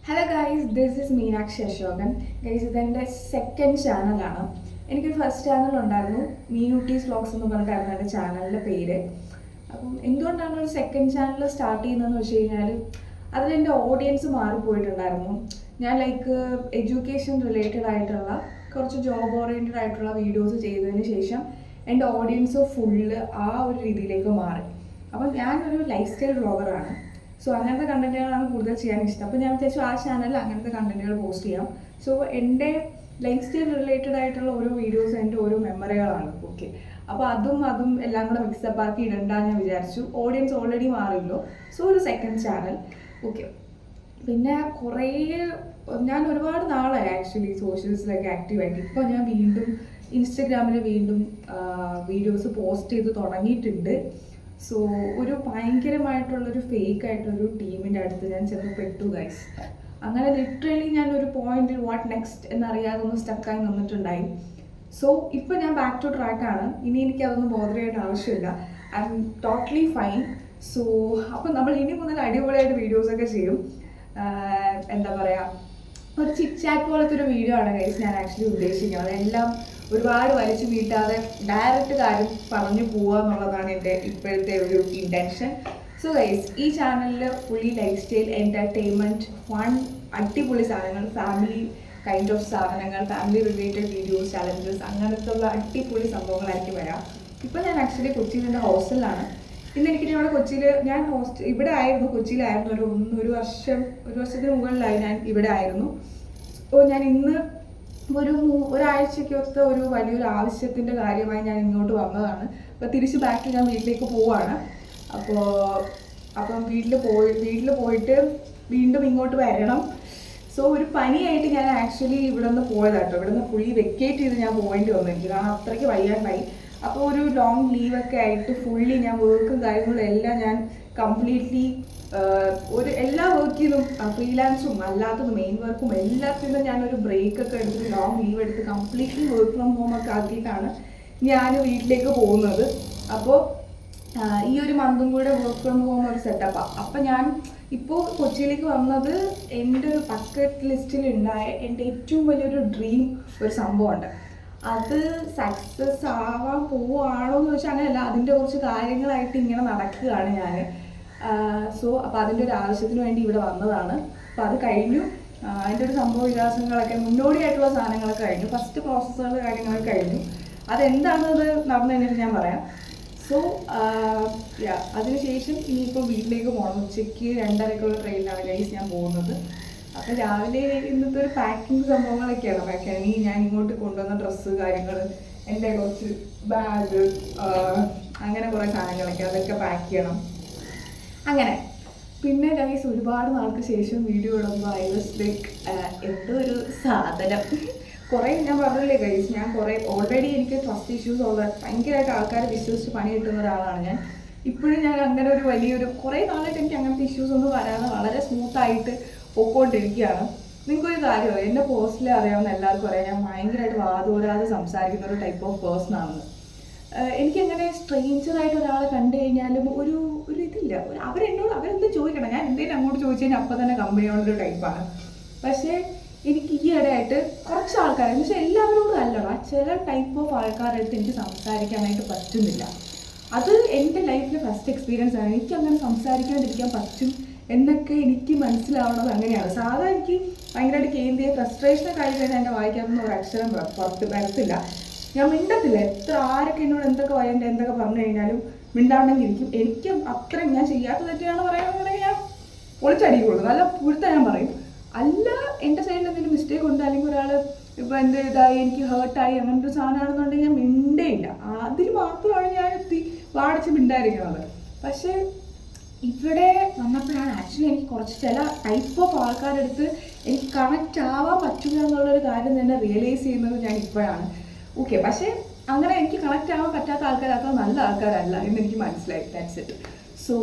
Hello guys, this is Meenakshi Ashokan. Guys, ഇതെൻ്റെ second ചാനലാണ്. എനിക്കൊരു ഫസ്റ്റ് ചാനൽ ഉണ്ടായിരുന്നു, മീനൂട്ടീസ് വ്ളോഗ്സ് എന്ന് പറഞ്ഞിട്ടായിരുന്നു എൻ്റെ ചാനലിൻ്റെ പേര്. അപ്പം എന്തുകൊണ്ടാണ് ഒരു സെക്കൻഡ് ചാനൽ സ്റ്റാർട്ട് ചെയ്യുന്നതെന്ന് വെച്ച് കഴിഞ്ഞാൽ അതിലെൻ്റെ ഓഡിയൻസ് മാറിപ്പോയിട്ടുണ്ടായിരുന്നു. ഞാൻ എഡ്യൂക്കേഷൻ റിലേറ്റഡ് ആയിട്ടുള്ള കുറച്ച് ജോബ് ഓറിയൻറ്റഡ് ആയിട്ടുള്ള വീഡിയോസ് ചെയ്തതിന് ശേഷം എൻ്റെ ഓഡിയൻസ് ഫുള്ള് ആ ഒരു രീതിയിലേക്ക് മാറി. അപ്പം ഞാനൊരു ലൈഫ് സ്റ്റൈൽ വ്ളോഗറാണ്. സോ അങ്ങനത്തെ കണ്ടന്റുകളാണ് കൂടുതൽ ചെയ്യാൻ ഇഷ്ടം. അപ്പോൾ ഞാൻ വിചാരിച്ചു ആ ചാനലിൽ അങ്ങനത്തെ കണ്ടന്റുകൾ പോസ്റ്റ് ചെയ്യാം. സോ എൻ്റെ ലൈഫ് സ്റ്റൈൽ റിലേറ്റഡ് ആയിട്ടുള്ള ഓരോ വീഡിയോസ് എൻ്റെ ഓരോ മെമ്മറികളാണ്. ഓക്കെ, അപ്പോൾ അതും എല്ലാം കൂടെ മിക്സപ്പ് ആക്കി ഇടണ്ടാന്ന് ഞാൻ വിചാരിച്ചു. ഓഡിയൻസ് ഓൾറെഡി മാറിയല്ലോ, സോ ഒരു സെക്കൻഡ് ചാനൽ. ഓക്കെ, പിന്നെ ഞാൻ ഒരുപാട് നാളായി ആക്ച്വലി സോഷ്യൽസിലൊക്കെ ആക്റ്റീവായിട്ട്. ഇപ്പോൾ ഞാൻ വീണ്ടും ഇൻസ്റ്റഗ്രാമിൽ വീഡിയോസ് പോസ്റ്റ് ചെയ്ത് തുടങ്ങിയിട്ടുണ്ട്. സോ ഒരു ഭയങ്കരമായിട്ടുള്ളൊരു ഫേക്ക് ആയിട്ടൊരു ടീമിൻ്റെ അടുത്ത് ഞാൻ ചെന്ന് പെട്ടു ഗൈസ്. അങ്ങനെ ലിറ്ററലി ഞാൻ ഒരു പോയിന്റിൽ വാട്ട് നെക്സ്റ്റ് എന്നറിയാതെ ഒന്ന് സ്റ്റക്കായി നിന്നിട്ടുണ്ടായി. സോ ഇപ്പോൾ ഞാൻ ബാക്ക് ടു ട്രാക്കാണ്. ഇനി എനിക്ക് അതൊന്നും ബോധറായിട്ട് ആവശ്യമില്ല. I am totally fine. So അപ്പോൾ നമ്മൾ ഇനി മുതൽ അടിപൊളിയായിട്ട് വീഡിയോസൊക്കെ ചെയ്യും. എന്താ പറയുക, ഒരു ചിറ്റ് ചാറ്റ് പോലത്തെ ഒരു വീഡിയോ ആണ് ഗൈസ് ഞാൻ ആക്ച്വലി ഉദ്ദേശിക്കുന്നത്. എല്ലാം ഒരുപാട് വലിച്ചു നീട്ടാതെ ഡയറക്റ്റ് കാര്യം പറഞ്ഞു പോവുക എന്നുള്ളതാണ് എൻ്റെ ഇപ്പോഴത്തെ ഒരു ഇൻറ്റൻഷൻ. സോ ഗൈസ്, ഈ ചാനലിൽ fully life style, entertainment, fun, അടിപൊളി സാധനങ്ങൾ, ഫാമിലി കൈൻഡ് ഓഫ് സാധനങ്ങൾ, ഫാമിലി റിലേറ്റഡ് വീഡിയോസ്, ചലഞ്ചസ്, അങ്ങനത്തെ ഉള്ള അടിപൊളി സംഭവങ്ങളായിരിക്കും വരാം. ഇപ്പോൾ ഞാൻ ആക്ച്വലി കൊച്ചിയിൽ എൻ്റെ ഹോസ്റ്റലിലാണ്. ഇന്ന് എനിക്ക് ഇവിടെ കൊച്ചിയിൽ ഇവിടെ ആയിരുന്നു, കൊച്ചിയിലായിരുന്നു ഒരു വർഷത്തിന് മുകളിലായി ഞാൻ ഇവിടെ ആയിരുന്നു. അപ്പോൾ ഞാൻ ഇന്ന് ഒരാഴ്ചയ്ക്കൊത്ത ഒരു വലിയൊരു ആവശ്യത്തിൻ്റെ കാര്യമായി ഞാൻ ഇങ്ങോട്ട് വന്നതാണ്. അപ്പോൾ തിരിച്ച് ബാക്കിൽ ഞാൻ വീട്ടിലേക്ക് പോവാണ്. അപ്പം വീട്ടിൽ പോയിട്ട് വീണ്ടും ഇങ്ങോട്ട് വരണം. സോ ഒരു പനിയായിട്ട് ഞാൻ ആക്ച്വലി ഇവിടെ നിന്ന് പോയതാട്ടോ. ഇവിടെ നിന്ന് ഫുള്ളി വെക്കേറ്റ് ചെയ്ത് ഞാൻ പോകേണ്ടി വന്നു എനിക്ക്, കാരണം അത്രയ്ക്ക് വയ്യാണ്ടായി. അപ്പോൾ ഒരു ലോങ് ലീവൊക്കെ ആയിട്ട് ഫുള്ളി ഞാൻ വർക്കും കാര്യങ്ങളും എല്ലാം ഞാൻ കംപ്ലീറ്റ്ലി എല്ലാ വർക്കിലും, ഫ്രീലാൻസും അല്ലാത്തതും മെയിൻ വർക്കും എല്ലാത്തിനും ഞാനൊരു ബ്രേക്കൊക്കെ എടുത്തിട്ട് ലോങ് ലീവ് എടുത്ത് കംപ്ലീറ്റ്ലി വർക്ക് ഫ്രം ഹോം ഒക്കെ ആക്കിയിട്ടാണ് ഞാൻ വീട്ടിലേക്ക് പോകുന്നത്. അപ്പോൾ ഈ ഒരു മന്തും കൂടെ വർക്ക് ഫ്രം ഹോം ഒരു സെറ്റപ്പാണ്. അപ്പം ഞാൻ ഇപ്പോൾ കൊച്ചിയിലേക്ക് വന്നത് എൻ്റെ ഒരു ബക്കറ്റ് ലിസ്റ്റിലുണ്ടായ എൻ്റെ ഏറ്റവും വലിയൊരു ഡ്രീം ഒരു സംഭവമുണ്ട്. അത് സക്സസ് ആവാൻ പോവുകയാണോ എന്ന് ചോദിച്ചാൽ അങ്ങനെയല്ല, അതിൻ്റെ കുറച്ച് കാര്യങ്ങളായിട്ട് ഇങ്ങനെ നടക്കുകയാണ് ഞാൻ. സോ അപ്പോൾ അതിൻ്റെ ഒരു ആവശ്യത്തിന് വേണ്ടി ഇവിടെ വന്നതാണ്. അപ്പോൾ അത് കഴിഞ്ഞു. അതിൻ്റെ ഒരു സംഭവ വികാസങ്ങളൊക്കെ മുന്നോടിയായിട്ടുള്ള സാധനങ്ങളൊക്കെ കഴിഞ്ഞു. ഫസ്റ്റ് പ്രോസസ്സുകൾ കാര്യങ്ങളൊക്കെ കഴിഞ്ഞു. അതെന്താണത് നടന്നു കഴിഞ്ഞിട്ട് ഞാൻ പറയാം. സോ അതിനുശേഷം ഇനിയിപ്പോൾ വീട്ടിലേക്ക് പോകണം. ഉച്ചയ്ക്ക് 2:30ക്കുള്ള ട്രെയിനിലാണ് ഗൈസ് ഞാൻ പോകുന്നത്. അപ്പോൾ രാവിലെ ഇന്നത്തെ ഒരു പാക്കിങ് സംഭവങ്ങളൊക്കെയാണ്. പാക്കാനി ഞാൻ ഇങ്ങോട്ട് കൊണ്ടുവന്ന ഡ്രസ്സ് കാര്യങ്ങൾ, എൻ്റെ കുറച്ച് ബാഗ്, അങ്ങനെ കുറേ സാധനങ്ങളൊക്കെ അതൊക്കെ പാക്ക് ചെയ്യണം. അങ്ങനെ പിന്നെ ഗൈസ് ഒരുപാട് നാൾക്ക് ശേഷം വീഡിയോ ഇടുമ്പോൾ ഐ വാസ് ലൈക്ക് എന്തോ ഒരു സാധനം. കുറേ ഞാൻ പറഞ്ഞില്ലേ ഗൈസ്, ഞാൻ ഓൾറെഡി എനിക്ക് ട്രസ്റ്റ് ഇഷ്യൂസ് ഉള്ള ഭയങ്കരമായിട്ട് ആൾക്കാരെ വിശ്വസിച്ച് പണി കിട്ടുന്ന ഒരാളാണ് ഞാൻ. ഇപ്പോഴും ഞാൻ അങ്ങനെ ഒരു കുറേ നാളായിട്ട് എനിക്ക് അങ്ങനത്തെ ഇഷ്യൂസ് ഒന്നും വരാതെ വളരെ സ്മൂത്തായിട്ട് പോയിക്കൊണ്ടിരിക്കുകയാണ്. നിങ്ങൾക്കൊരു കാര്യമോ, എൻ്റെ പോസ്റ്റിൽ അറിയാവുന്ന എല്ലാവർക്കും അറിയാം, ഞാൻ ഭയങ്കരമായിട്ട് വാദോരാതെ സംസാരിക്കുന്ന ഒരു ടൈപ്പ് ഓഫ് പേഴ്സൺ ആണെന്ന്. എനിക്കങ്ങനെ സ്ട്രേഞ്ചറായിട്ട് ഒരാളെ കണ്ടു കഴിഞ്ഞാലും ഒരു ഇതില്ല. അവരെന്തും ചോദിക്കണം, ഞാൻ എന്തെങ്കിലും അങ്ങോട്ട് ചോദിച്ചു കഴിഞ്ഞാൽ അപ്പം തന്നെ കമ്പനിയോടൊരു ടൈപ്പാണ്. പക്ഷേ എനിക്ക് ഈ ഇടയായിട്ട് കുറച്ച് ആൾക്കാരെ, എന്ന് വെച്ചാൽ എല്ലാവരോടും അല്ലടാ, ചില ടൈപ്പ് ഓഫ് ആൾക്കാരുടെ അടുത്ത് എനിക്ക് സംസാരിക്കാനായിട്ട് പറ്റുന്നില്ല. അത് എൻ്റെ ലൈഫിലെ ഫസ്റ്റ് എക്സ്പീരിയൻസ് ആണ്. എനിക്കങ്ങനെ സംസാരിക്കാണ്ടിരിക്കാൻ പറ്റും എന്നൊക്കെ എനിക്ക് മനസ്സിലാവണത് അങ്ങനെയാണ്. സാധാരണ എനിക്ക് ഭയങ്കരമായിട്ട് കേന്ദ്രീയ ഫ്രസ്ട്രേഷനൊക്കെ ആയി കഴിഞ്ഞാൽ എൻ്റെ വായിക്കാവുന്ന ഒരു അക്ഷരം പുറത്ത് വരത്തില്ല. ഞാൻ മിണ്ടത്തില്ല. ആരൊക്കെ എന്നോട് എന്തൊക്കെ എന്തൊക്കെ പറഞ്ഞു കഴിഞ്ഞാലും മിണ്ടാണ്ടെങ്കിൽ ഇരിക്കും. എനിക്ക് അത്രയും ഞാൻ ചെയ്യാത്ത തെറ്റാണ് പറയാനുണ്ടെങ്കിൽ ഞാൻ പൊളിച്ചടിക്കുള്ളൂ, നല്ല പുഴുത്ത ഞാൻ പറയും. അല്ല എൻ്റെ സൈഡിൽ എന്തെങ്കിലും മിസ്റ്റേക്ക് ഉണ്ട്, അല്ലെങ്കിൽ ഒരാൾ ഇപ്പോൾ എൻ്റെ ഇതായി എനിക്ക് ഹേർട്ടായി അങ്ങനത്തെ ഒരു സാധനമാണെന്നുണ്ടെങ്കിൽ ഞാൻ മിണ്ടേയില്ല. അതിൽ മാത്രമാണ് ഞാൻ വാടിച്ച് മിണ്ടായിരിക്കുന്നത്. പക്ഷേ ഇവിടെ വന്നപ്പോഴാണ് ആക്ച്വലി എനിക്ക് കുറച്ച് ചില ടൈപ്പ് ഓഫ് ആൾക്കാരുടെ അടുത്ത് എനിക്ക് കണക്റ്റ് ആവാൻ പറ്റില്ല എന്നുള്ളൊരു കാര്യം തന്നെ റിയലൈസ് ചെയ്യുന്നത് ഞാൻ ഇപ്പോഴാണ്. ഓക്കെ, പക്ഷേ അങ്ങനെ എനിക്ക് കണക്റ്റ് ആവാൻ പറ്റാത്ത ആൾക്കാർ അത്ര നല്ല ആൾക്കാരല്ല എന്നെനിക്ക് മനസ്സിലായി. That's it. സോ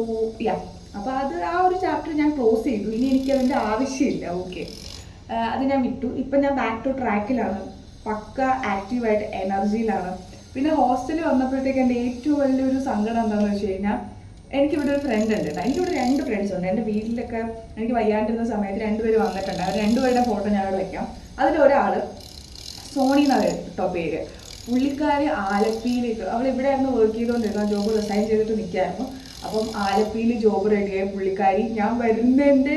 അപ്പോൾ ആ ഒരു ചാപ്റ്റർ ഞാൻ ക്ലോസ് ചെയ്തു. ഇനി എനിക്കതിൻ്റെ ആവശ്യമില്ല. ഓക്കെ, അത് ഞാൻ വിട്ടു. ഇപ്പം ഞാൻ ബാക്ക് ടു ട്രാക്കിലാണ്, പക്ക ആക്റ്റീവായിട്ട് എനർജിയിലാണ്. പിന്നെ ഹോസ്റ്റലിൽ വന്നപ്പോഴത്തേക്ക് എൻ്റെ ഏറ്റവും വലിയൊരു സങ്കടം എന്താണെന്ന് വെച്ച് കഴിഞ്ഞാൽ എനിക്കിവിടെ ഒരു ഫ്രണ്ട് ഉണ്ട് കേട്ടോ. എനിക്കിവിടെ 2 ഫ്രണ്ട്സ് ഉണ്ട്. എൻ്റെ വീട്ടിലൊക്കെ എനിക്ക് വയ്യാണ്ടിരുന്ന സമയത്ത് 2 പേര് വന്നിട്ടുണ്ട്. അവർ 2 പേരുടെ ഫോട്ടോ ഞാനിവിടെ വെക്കാം. അതിലൊരാൾ സോണി എന്നാണ് കേട്ടോ പേര്. പുള്ളിക്കാരി ആലപ്പിയിലേക്ക്, അവൾ ഇവിടെ ആയിരുന്നു വർക്ക് ചെയ്തുകൊണ്ടിരുന്നത്, ജോബ് റിസൈൻ ചെയ്തിട്ട് നിൽക്കുകയായിരുന്നു. അപ്പം ആലപ്പിയിൽ ജോബ് റെഡിയായ പുള്ളിക്കാരി ഞാൻ വരുന്നതിൻ്റെ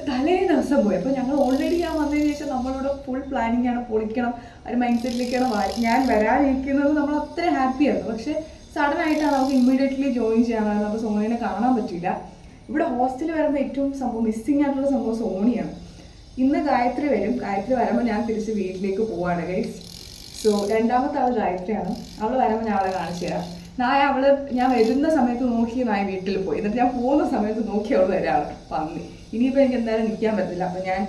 തലേ ദിവസം പോയി. അപ്പോൾ ഞങ്ങൾ ഓൾറെഡി ഞാൻ വന്നതിന് ശേഷം നമ്മളിവിടെ ഫുൾ പ്ലാനിങ് ആണ്, പൊളിക്കണം, ഒരു മൈൻഡ് സെറ്റിലേക്കാണ് ഞാൻ വരാനിരിക്കുന്നത്. നമ്മൾ അത്ര ഹാപ്പിയായിരുന്നു. പക്ഷേ സഡനായിട്ടാണ് നമുക്ക് ഇമ്മീഡിയറ്റ്ലി ജോയിൻ ചെയ്യാനായിരുന്നു. അപ്പോൾ സോണിനെ കാണാൻ പറ്റില്ല. ഇവിടെ ഹോസ്റ്റലിൽ വരുമ്പോൾ ഏറ്റവും സംഭവം മിസ്സിങ് ആയിട്ടുള്ള സംഭവം സോണിയാണ്. ഇന്ന് ഗായത്രി വരും. ഗായത്രി വരുമ്പോൾ ഞാൻ തിരിച്ച് വീട്ടിലേക്ക് പോവാണ് ഗൈസ്. സോ രണ്ടാമത്തെ ആൾ ഗായത്രിയാണ്. അവൾ വരുമ്പോൾ ഞാൻ അവളെ കാണിച്ചു തരാം. ഞാൻ വരുന്ന സമയത്ത് നോക്കി നായ വീട്ടിൽ പോയി. എന്നിട്ട് ഞാൻ പോകുന്ന സമയത്ത് നോക്കി അവൾ വരാണ് പന്നി. ഇനിയിപ്പോൾ എനിക്ക് എന്തായാലും നിൽക്കാൻ പറ്റില്ല. അപ്പോൾ ഞാൻ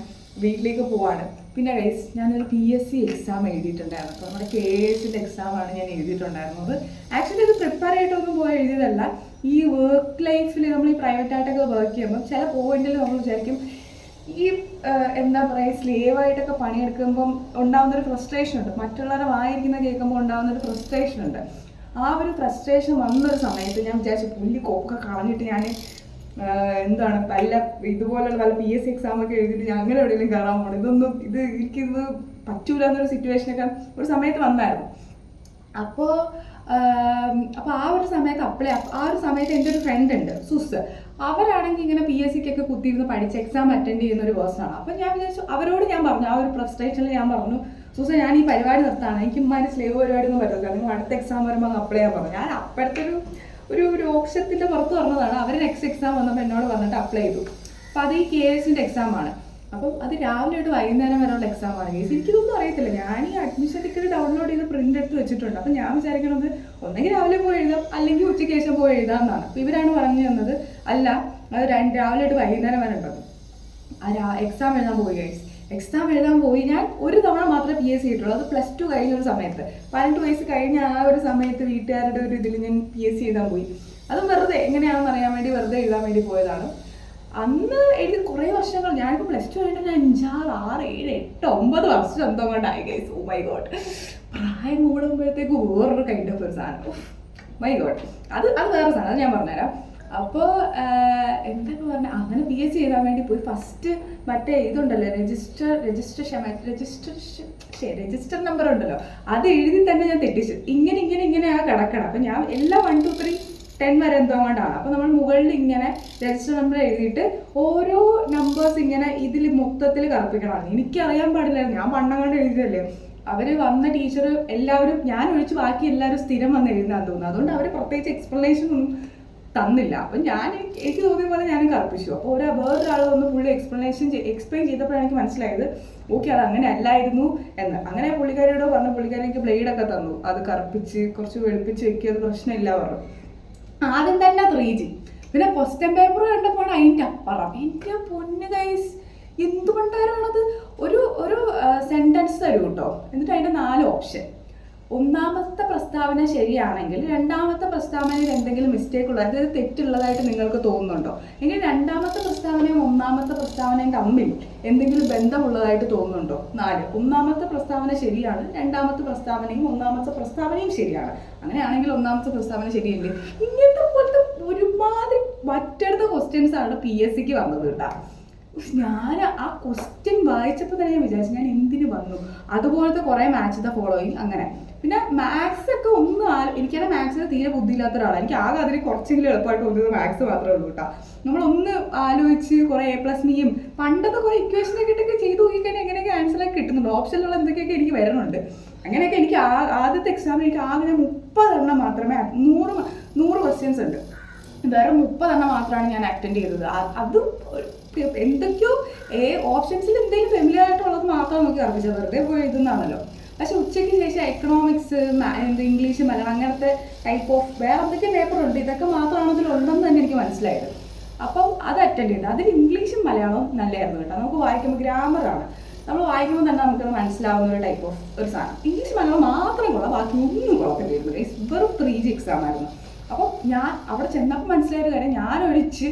വീട്ടിലേക്ക് പോവാണ്. പിന്നെ ഗൈസ്, ഞാനൊരു PSC എക്സാം എഴുതിയിട്ടുണ്ടായിരുന്നു. അപ്പോൾ നമ്മുടെ KASൻ്റെ എക്സാമാണ് ഞാൻ എഴുതിയിട്ടുണ്ടായിരുന്നത്. ആക്ച്വലി ഇത് പ്രിപ്പയർ ആയിട്ടൊന്നും പോയി എഴുതിയതല്ല. ഈ വർക്ക് ലൈഫിൽ നമ്മൾ ഈ പ്രൈവറ്റായിട്ടൊക്കെ വർക്ക് ചെയ്യുമ്പോൾ ചില പോയിന്റിൽ നമ്മൾ വിചാരിക്കും ഈ എന്താ പറയുക, സ്ലേവായിട്ടൊക്കെ പണിയെടുക്കുമ്പം ഉണ്ടാകുന്നൊരു ഫ്രസ്ട്രേഷൻ ഉണ്ട്. മറ്റുള്ളവരെ വായിരിക്കുന്ന കേൾക്കുമ്പോൾ ഉണ്ടാകുന്നൊരു ഫ്രസ്ട്രേഷൻ ഉണ്ട്. ആ ഒരു ഫ്രസ്ട്രേഷൻ വന്നൊരു സമയത്ത് ഞാൻ വിചാരിച്ചു പുള്ളി കൊക്കെ കളഞ്ഞിട്ട് ഞാൻ എന്താണ് ഇതുപോലുള്ള പല PSC എക്സാമൊക്കെ എഴുതിയിട്ട് ഞാൻ അങ്ങനെ എവിടെയെങ്കിലും കയറാൻ പോകണം. എനിക്കിത് പറ്റൂല എന്നൊരു സിറ്റുവേഷനൊക്കെ ഒരു സമയത്ത് വന്നായിരുന്നു. അപ്പോൾ ആ ഒരു സമയത്ത് ആ ഒരു സമയത്ത് എൻ്റെ ഒരു ഫ്രണ്ട് ഉണ്ട് സുസ്. അവരാണെങ്കിൽ ഇങ്ങനെ PSCക്കൊക്കെ കുത്തിയിരുന്ന് പഠിച്ച് എക്സാം അറ്റൻഡ് ചെയ്യുന്ന ഒരു പേഴ്സണാണ്. അപ്പം ഞാൻ വിചാരിച്ചു, അവരോട് ഞാൻ പറഞ്ഞു, ആ ഒരു ഫ്രസ്ട്രേഷനിൽ ഞാൻ പറഞ്ഞു, സുസ ഞാൻ ഈ പരിപാടി നിർത്താണ്, എനിക്ക് ഇമ്മാതിരി സ്ലേവ് പരിപാടി ഒന്നും പറ്റില്ല, നിങ്ങൾ അടുത്ത എക്സാം വരുമ്പോൾ അങ്ങ് അപ്ലൈ ചെയ്യാൻ പറഞ്ഞു. ഞാൻ അപ്പോഴത്തെ ഒരു ഓപ്ഷത്തിൻ്റെ പുറത്ത് പറഞ്ഞതാണ്. അവർ നെക്സ്റ്റ് എക്സാം വന്നപ്പോൾ എന്നോട് പറഞ്ഞിട്ട് അപ്ലൈ ചെയ്തു. അപ്പോൾ അത് ഈ KASൻ്റെ എക്സാമാണ്. അപ്പം അത് രാവിലെ തൊട്ട് വൈകുന്നേരം വരെയുള്ള എക്സാമാണ് കേസ്. എനിക്കിതൊന്നും അറിയത്തില്ല. ഞാൻ ഈ അഡ്മിഷൻ ടിക്കറ്റ് ഡൗൺലോഡ് ചെയ്ത് പ്രിൻ്റ് എടുത്ത് വെച്ചിട്ടുണ്ട്. അപ്പം ഞാൻ വിചാരിക്കണത് ഒന്നെങ്കിൽ രാവിലെ പോയി എഴുതാം, അല്ലെങ്കിൽ ഉച്ചയ്ക്ക് ശേഷം പോയി എഴുതാമെന്നാണ്. അപ്പോൾ ഇവരാണ് പറഞ്ഞു തന്നത് അല്ല, അത് രാവിലെ തൊട്ട് വൈകുന്നേരം വരെ ഉണ്ടത്. എക്സാം എഴുതാൻ പോയി കേസ്. എക്സാം എഴുതാൻ പോയി. ഞാൻ ഒരു തവണ മാത്രമേ PSC കിട്ടുള്ളൂ. അത് +2 കഴിഞ്ഞൊരു സമയത്ത്, 18 വയസ്സ് കഴിഞ്ഞ ആ ഒരു സമയത്ത് വീട്ടുകാരുടെ ഒരു ഇതിൽ ഞാൻ PSC എഴുതാൻ പോയി. അതും വെറുതെ എങ്ങനെയാണെന്ന് അറിയാൻ വേണ്ടി വെറുതെ എഴുതാൻ വേണ്ടി പോയതാണ്. അന്ന് എഴുതി കുറേ വർഷങ്ങൾ, ഞാനിപ്പോൾ +2 കഴിഞ്ഞിട്ട് 5, 6, 7, 8, 9 വർഷം എന്തോ കൊണ്ടായി ഗൈസ്. Oh my god. പ്രായം കൂടുമ്പോഴത്തേക്ക് വേറൊരു കൈൻഡ് ഓഫ് ഒരു സാധനം. My god. അത് വേറെ സാധനം, അത് ഞാൻ പറഞ്ഞുതരാം. അപ്പോൾ എന്തൊക്കെ പറഞ്ഞാൽ അങ്ങനെ PSC എഴുതാൻ വേണ്ടി പോയി. ഫസ്റ്റ് മറ്റേ ഇതുണ്ടല്ലോ രജിസ്റ്റർ നമ്പർ ഉണ്ടല്ലോ, അത് എഴുതി തന്നെ ഞാൻ തെറ്റിച്ചു. ഇങ്ങനെയാണ് കിടക്കണം. അപ്പം ഞാൻ എല്ലാം 1, 2, 3, 10 വരെ എന്തോ കൊണ്ടാണ്. അപ്പോൾ നമ്മൾ മുകളിൽ ഇങ്ങനെ രജിസ്റ്റർ നമ്പർ എഴുതിയിട്ട് ഓരോ നമ്പേഴ്സ് ഇങ്ങനെ ഇതിൽ മൊത്തത്തിൽ കറപ്പിക്കണം. എനിക്കറിയാൻ പാടില്ലായിരുന്നു, ഞാൻ പണ്ടങ്ങാണ്ട് എഴുതിയതല്ലേ. അവർ വന്ന ടീച്ചർ എല്ലാവരും, ഞാൻ ഒഴിച്ച് ബാക്കി എല്ലാവരും സ്ഥിരം വന്ന് എഴുതാൻ തോന്നുന്നു. അതുകൊണ്ട് അവർ പ്രത്യേകിച്ച് എക്സ്പ്ലനേഷൻ ഒന്നും തന്നില്ല. അപ്പം എനിക്ക് തോന്നിയ പോലെ ഞാൻ കറപ്പിച്ചു. അപ്പോൾ വേറൊരാൾ വന്ന് പുള്ളി എക്സ്പ്ലെയിൻ ചെയ്തപ്പോഴാണ് എനിക്ക് മനസ്സിലായത് ഓക്കെ അത് അങ്ങനെ അല്ലായിരുന്നു എന്ന്. അങ്ങനെ പുള്ളിക്കാരിയോട് പറഞ്ഞു. പുള്ളിക്കാരി എനിക്ക് ബ്ലേഡൊക്കെ തന്നു, അത് കറുപ്പിച്ച് കുറച്ച് വെളുപ്പിച്ച് വെക്കുക, അത് പ്രശ്നമില്ല പറഞ്ഞു. ആദ്യം തന്നെ 3G. പിന്നെ ക്വസ്റ്റ്യൻ പേപ്പർ കണ്ടപ്പോൾ അതിൻ്റെ അപ്പുറം എൻ്റെ പൊന്ന് ഗൈസ്, എന്തുകൊണ്ടാണത് ഒരു സെൻറ്റൻസ് തരും കേട്ടോ. എന്നിട്ട് അതിൻ്റെ 4 ഓപ്ഷൻ. ഒന്നാമത്തെ പ്രസ്താവന ശരിയാണെങ്കിൽ രണ്ടാമത്തെ പ്രസ്താവനയിൽ എന്തെങ്കിലും മിസ്റ്റേക്ക് ഉള്ളത്, അതായത് തെറ്റുള്ളതായിട്ട് നിങ്ങൾക്ക് തോന്നുന്നുണ്ടോ, എങ്കിൽ രണ്ടാമത്തെ പ്രസ്താവനയും ഒന്നാമത്തെ പ്രസ്താവനയും തമ്മിൽ എന്തെങ്കിലും ബന്ധമുള്ളതായിട്ട് തോന്നുന്നുണ്ടോ. 4 ഒന്നാമത്തെ പ്രസ്താവന ശരിയാണ്, രണ്ടാമത്തെ പ്രസ്താവനയും ഒന്നാമത്തെ പ്രസ്താവനയും ശരിയാണ്, അങ്ങനെയാണെങ്കിൽ ഒന്നാമത്തെ പ്രസ്താവന ശരിയല്ലേ. ഇങ്ങനത്തെ പോലത്തെ ഒരുപാട് മറ്റടുത്ത ക്വസ്റ്റ്യൻസ് ആണ് PSCക്ക് വന്നത് കേട്ടോ. ഞാൻ ആ ക്വസ്റ്റ്യൻ വായിച്ചപ്പോൾ തന്നെ ഞാൻ വിചാരിച്ചു ഞാൻ എന്തിനു വന്നു. അതുപോലത്തെ കുറേ മാച്ച് ദ ഫോളോയിങ് അങ്ങനെ. പിന്നെ മാത്സ് ഒക്കെ എനിക്കത് മാത്സിന് തീരെ ബുദ്ധിയില്ലാത്ത ഒരാളാണ്. എനിക്ക് ആകെ അതിന് കുറച്ചെങ്കിലും എളുപ്പമായിട്ട് തോന്നുന്നത് മാത്സ് മാത്രമേ ഉള്ളൂ കേട്ടോ. നമ്മളൊന്ന് ആലോചിച്ച് കുറേ A+B പണ്ടത്തെ കുറേ ഇക്വേഷനൊക്കെ ഇട്ടൊക്കെ ചെയ്ത് നോക്കിക്കഴിഞ്ഞാൽ എങ്ങനെയൊക്കെ ആൻസറൊക്കെ കിട്ടുന്നുണ്ട്. ഓപ്ഷനിലുള്ള എന്തൊക്കെയൊക്കെ എനിക്ക് വരുന്നുണ്ട്. അങ്ങനെയൊക്കെ എനിക്ക് ആദ്യത്തെ എക്സാമിന് എനിക്ക് ആകെ 30 എണ്ണം മാത്രമേ 100 ക്വസ്റ്റ്യൻസ് ഉണ്ട്. വേറെ 30 എണ്ണം മാത്രമാണ് ഞാൻ അറ്റൻഡ് ചെയ്തത്. അതും എന്തൊക്കെയോ ഓപ്ഷൻസിൽ എന്തെങ്കിലും ഫെമിലിയർ ആയിട്ടുള്ളത് മാത്രം നമുക്ക് അറിയിച്ചത്, വെറുതെ പോയി എഴുതുന്നതാണല്ലോ. പക്ഷെ ഉച്ചയ്ക്ക് ശേഷം എക്കണോമിക്സ്, ഇംഗ്ലീഷ്, മലയാളം അങ്ങനത്തെ ടൈപ്പ് ഓഫ് വേറെ എന്തൊക്കെ പേപ്പറുണ്ട്, ഇതൊക്കെ മാത്രമാണ് അതിലുണ്ടെന്ന് തന്നെ എനിക്ക് മനസ്സിലായത്. അപ്പം അത് അറ്റൻഡ് ചെയ്തത്. അതിൽ ഇംഗ്ലീഷും മലയാളവും നല്ലതായിരുന്നു കേട്ടോ. നമുക്ക് വായിക്കുമ്പോൾ ഗ്രാമറാണ്, നമ്മൾ വായിക്കുമ്പോൾ തന്നെ നമുക്കത് മനസ്സിലാവുന്ന ഒരു ടൈപ്പ് ഓഫ് ഒരു സാധനം. ഇംഗ്ലീഷ് മലയാളം മാത്രം കൊള്ളാം, ബാക്കി ഒന്നും കുഴപ്പമില്ലായിരുന്നു. വെറും 3G എക്സാം ആയിരുന്നു. അപ്പം ഞാൻ അവിടെ ചെന്നപ്പോൾ മനസ്സിലായ കാര്യം, ഞാൻ ഒഴിച്ച്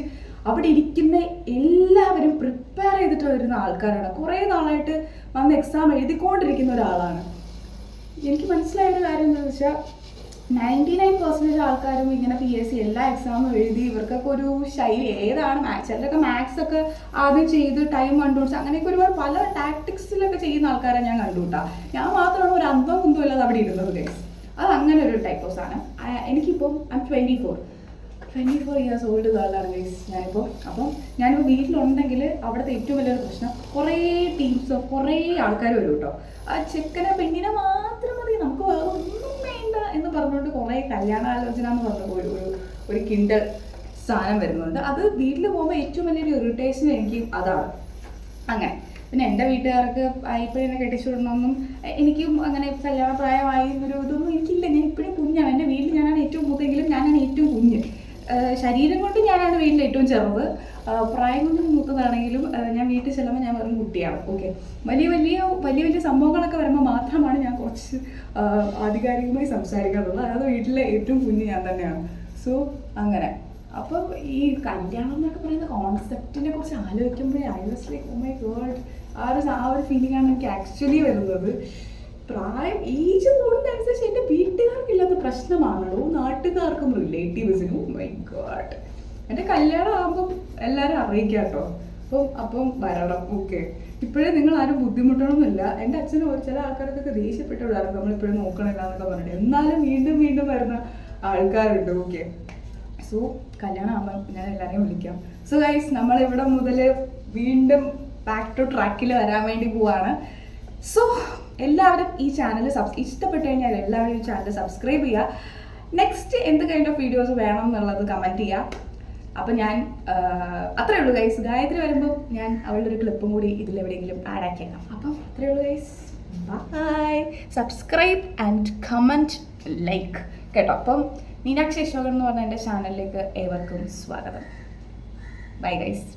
അവിടെ ഇരിക്കുന്ന എല്ലാവരും പ്രിപ്പയർ ചെയ്തിട്ട് വരുന്ന ആൾക്കാരാണ്. കുറേ നാളായിട്ട് വന്ന് എക്സാം എഴുതിക്കൊണ്ടിരിക്കുന്ന ഒരാളാണ്. എനിക്ക് മനസ്സിലായ ഒരു കാര്യം എന്താണെന്ന് വെച്ചാൽ 99% ആൾക്കാരും ഇങ്ങനെ PSC എല്ലാ എക്സാമും എഴുതി ഇവർക്കൊക്കെ ഒരു ശൈലി ഏതാണ് ചിലരൊക്കെ മാത്സ് ഒക്കെ ആദ്യം ചെയ്ത് ടൈം കണ്ടുപിടിച്ച് അങ്ങനെയൊക്കെ ഒരുപാട് പല ടാക്ടിക്സിലൊക്കെ ചെയ്യുന്ന ആൾക്കാരെ ഞാൻ കണ്ടുകൂട്ടാ. ഞാൻ മാത്രമാണ് ഒരു അന്തം കുന്തം അല്ലാതെ അവിടെ ഇരുന്നത് ഗൈസ്. അത് അങ്ങനെ ഒരു ടൈപ്പ് ഓഫ് സാധനം. എനിക്കിപ്പം I'm 24 ഇയേഴ്സ് ഓൾഡ് ഗേളാണ് ഗൈസ് ഞാനിപ്പോൾ. അപ്പം ഞാനിപ്പോൾ വീട്ടിലുണ്ടെങ്കിൽ അവിടുത്തെ ഏറ്റവും വലിയൊരു പ്രശ്നം കുറേ ടീംസ് കുറേ ആൾക്കാർ വരും കേട്ടോ. ആ ചെക്കനെ പെണ്ണിനെ മാത്രം മതി, നമുക്ക് വേറെ ഒന്നും വേണ്ട എന്ന് പറഞ്ഞുകൊണ്ട് കുറേ കല്യാണാലോചന എന്ന് പറഞ്ഞ ഒരു കിണ്ടൽ സാധനം വരുന്നുണ്ട്. അത് വീട്ടിൽ പോകുമ്പോൾ ഏറ്റവും വലിയൊരു ഇറിറ്റേഷൻ എനിക്ക് അതാണ്. അങ്ങനെ പിന്നെ എൻ്റെ വീട്ടുകാർക്ക് ഇപ്പോഴും എന്നെ കെട്ടിച്ചു വിടണമെന്നും എനിക്കും അങ്ങനെ കല്യാണ പ്രായമായി എന്നൊരു ഇതൊന്നും എനിക്കില്ല. ഞാൻ ഇപ്പോഴും കുഞ്ഞാണ്. എൻ്റെ വീട്ടിൽ ഞാനാണ് ഏറ്റവും മൂത്തെങ്കിലും ഞാനാണ് ഏറ്റവും കുഞ്ഞ്. ശരീരം കൊണ്ട് ഞാനാണ് വീട്ടിൽ ഏറ്റവും ചെറുത്. പ്രായം കൊണ്ട് മൂത്തതാണെങ്കിലും ഞാൻ വീട്ടിൽ ചെല്ലുമ്പോൾ ഞാൻ വെറും കുട്ടിയാണ്. ഓക്കെ, വലിയ വലിയ സംഭവങ്ങളൊക്കെ വരുമ്പോൾ മാത്രമാണ് ഞാൻ കുറച്ച് ആധികാരികമായി സംസാരിക്കാറുള്ളത്. അതായത് വീട്ടിലെ ഏറ്റവും കുഞ്ഞ് ഞാൻ തന്നെയാണ്. സോ അങ്ങനെ അപ്പം ഈ കല്യാണം എന്നൊക്കെ പറയുന്ന കോൺസെപ്റ്റിനെ കുറിച്ച് ആലോചിക്കുമ്പോഴേ I was like oh my God, ആ ഒരു ഫീലിംഗ് ആണ് എനിക്ക് ആക്ച്വലി വരുന്നത്. പ്രായം ഏജ് കൂടുന്നതനുസരിച്ച് എൻ്റെ വീട്ടുകാർക്കില്ലാത്ത പ്രശ്നമാണല്ലോ, നാട്ടുകാർക്കും റിലേറ്റീവ്സിനും. ഓ മൈ ഗോഡ്, എൻ്റെ കല്യാണം ആകുമ്പം എല്ലാവരും അറിയിക്കാം കേട്ടോ. അപ്പം വരണം. ഓക്കെ, ഇപ്പോഴേ നിങ്ങൾ ആരും ബുദ്ധിമുട്ടണമെന്നില്ല. എൻ്റെ അച്ഛനും ചില ആൾക്കാർക്കൊക്കെ ദേഷ്യപ്പെട്ട് വിടാറ് നമ്മളിപ്പോഴും നോക്കണില്ല എന്നൊക്കെ പറഞ്ഞിട്ട്. എന്നാലും വീണ്ടും വരുന്ന ആൾക്കാരുണ്ട്. ഓക്കെ, സോ കല്യാണം ആകുമ്പോൾ ഞാൻ എല്ലാവരെയും വിളിക്കാം. സോ ഗൈസ്, നമ്മളിവിടെ മുതൽ വീണ്ടും ബാക്ക് ടു ട്രാക്കിൽ വരാൻ വേണ്ടി പോവാണ്. സോ എല്ലാവരും ഈ ചാനൽ ഇഷ്ടപ്പെട്ട് കഴിഞ്ഞാൽ എല്ലാവരും ഈ ചാനൽ സബ്സ്ക്രൈബ് ചെയ്യുക. നെക്സ്റ്റ് എന്ത് കൈൻഡ് ഓഫ് വീഡിയോസ് വേണം എന്നുള്ളത് കമൻറ്റ് ചെയ്യുക. അപ്പം ഞാൻ അത്രേ ഉള്ളൂ ഗൈസ്. ഗായത്രി വരുമ്പോൾ ഞാൻ അവളുടെ ഒരു ക്ലിപ്പും കൂടി ഇതിലെവിടെയെങ്കിലും ആഡ് ആക്കിയേക്കാം. അപ്പം അത്രേ ഉള്ളൂ guys. Bye. Subscribe and comment like കേട്ടോ. അപ്പം മീനാക്ഷി അശോകൻ എന്ന് പറഞ്ഞ എൻ്റെ ചാനലിലേക്ക് ഏവർക്കും സ്വാഗതം. Bye guys.